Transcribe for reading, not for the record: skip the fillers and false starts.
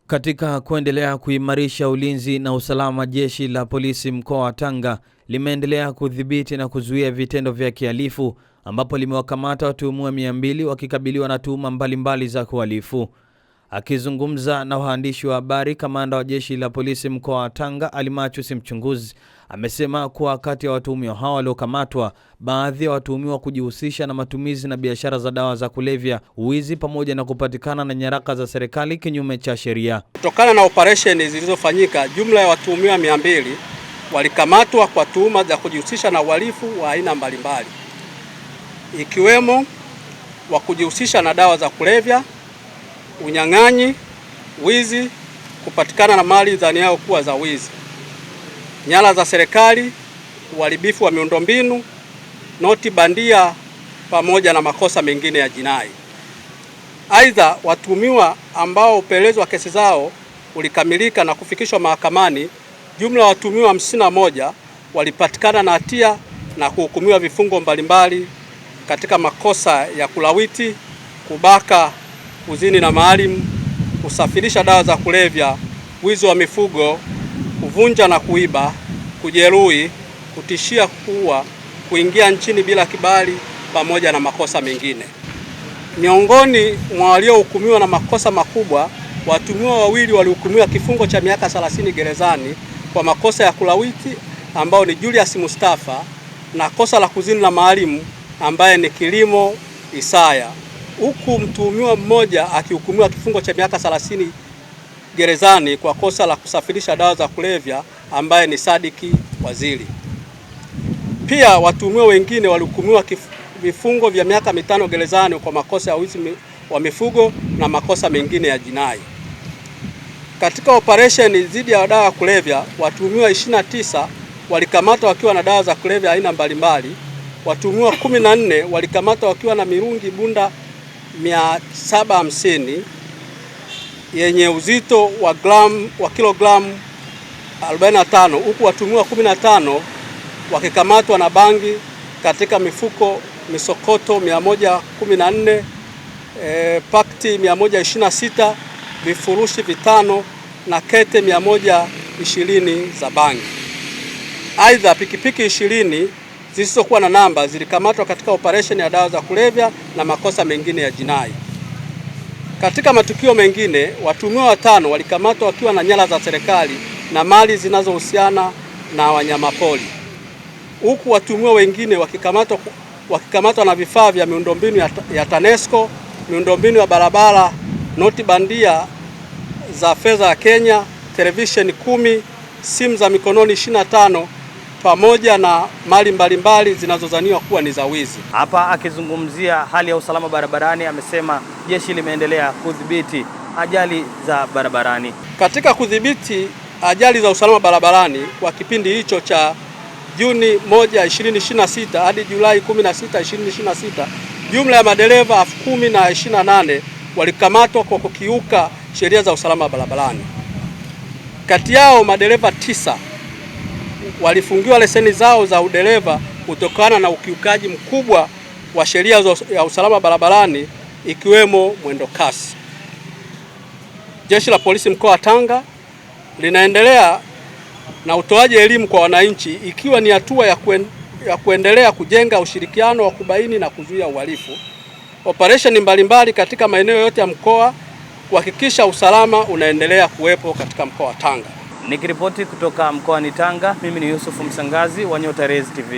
Katika kuendelea kuimarisha ulinzi na usalama, jeshi la polisi mkoa wa Tanga limeendelea kudhibiti na kuzuia vitendo vya kihalifu ambapo limewakamata watuhumiwa 200 wakikabiliwa na tuhuma mbalimbali za uhalifu. Akizungumza na waandishi wa habari, kamanda wa jeshi la polisi mkoa wa Tanga Almachus Mchunguzi amesema kuwa kati ya watuhumiwa hao waliokamatwa, baadhi ya watuhumiwa kujihusisha na matumizi na biashara za dawa za kulevya, uwizi pamoja na kupatikana na nyaraka za serikali kinyume cha sheria. Kutokana na operesheni zilizofanyika, jumla ya watuhumiwa 200 walikamatwa kwa tuhuma za kujihusisha na uhalifu wa aina mbalimbali, ikiwemo wa kujihusisha na dawa za kulevya, unyang'anyi, wizi, kupatikana na mali dhaniao kuwa za wizi, nyara za serikali, uharibifu wa miundombinu, noti bandia pamoja na makosa mengine ya jinai. Aidha, watuhumiwa ambao upelelezi wa kesi zao ulikamilika na kufikishwa mahakamani, jumla ya watuhumiwa 51 walipatikana na hatia na kuhukumiwa vifungo mbalimbali katika makosa ya kulawiti, kubaka, kuzini na maalim, kusafirisha dawa za kulevya, wizi wa mifugo, kuvunja na kuiba, kujeruhi, kutishia kuua, kuingia nchini bila kibali pamoja na makosa mengine. Miongoni mwa waliohukumiwa na makosa makubwa, watuhumiwa 2 walihukumiwa kifungo cha miaka 30 gerezani kwa makosa ya kulawiti ambao ni Julius Mustafa, na kosa la kuzini na maalim ambaye ni Kilimo Isaya, huku mtuhumiwa mmoja akihukumiwa kifungo cha miaka 30 gerezani kwa kosa la kusafirisha dawa za kulevya ambaye ni Sadiki Waziri. Pia watuhumiwa wengine walihukumiwa vifungo vya miaka 5 gerezani kwa makosa ya wizi wa mifugo na makosa mengine ya jinai. Katika operesheni dhidi ya dawa ya kulevya, watuhumiwa 29 walikamatwa wakiwa na dawa za kulevya aina mbalimbali. Watuhumiwa 14 walikamatwa wakiwa na mirungi bunda 750 yenye uzito wa kilogramu 45, huku watuhumiwa 15 wakikamatwa na bangi katika mifuko misokoto 114, pakti 126, vifurushi 5 na kete 120 za bangi. Aidha, pikipiki 20 zisizokuwa na namba zilikamatwa katika operesheni ya dawa za kulevya na makosa mengine ya jinai. Katika matukio mengine, watuhumiwa 5 walikamatwa wakiwa na nyara za serikali na mali zinazohusiana na wanyamapori, huku watuhumiwa wengine wakikamatwa na vifaa vya miundombinu ya TANESCO, miundombinu ya barabara, noti bandia za fedha ya Kenya, televisheni 10, simu za mikononi 25 pamoja na mali mbalimbali zinazozaniwa kuwa ni za wizi. Hapa akizungumzia hali ya usalama barabarani, amesema jeshi limeendelea kudhibiti ajali za barabarani. Katika kudhibiti ajali za usalama barabarani kwa kipindi hicho cha Juni 1, 2026 hadi Julai 16, 2026, jumla ya madereva 10,028 walikamatwa kwa kukiuka sheria za usalama barabarani. Kati yao madereva 9 walifungiwa leseni zao za udereva kutokana na ukiukaji mkubwa wa sheria ya usalama barabarani ikiwemo mwendo kasi. Jeshi la polisi mkoa wa Tanga linaendelea na utoaji elimu kwa wananchi, ikiwa ni hatua ya kuendelea kujenga ushirikiano wa kubaini na kuzuia uhalifu. Operesheni mbalimbali katika maeneo yote ya mkoa kuhakikisha usalama unaendelea kuwepo katika mkoa wa Tanga. Nikiripoti kutoka mkoani Tanga, mimi ni Yusuf Msangazi wa Nyota Rez TV.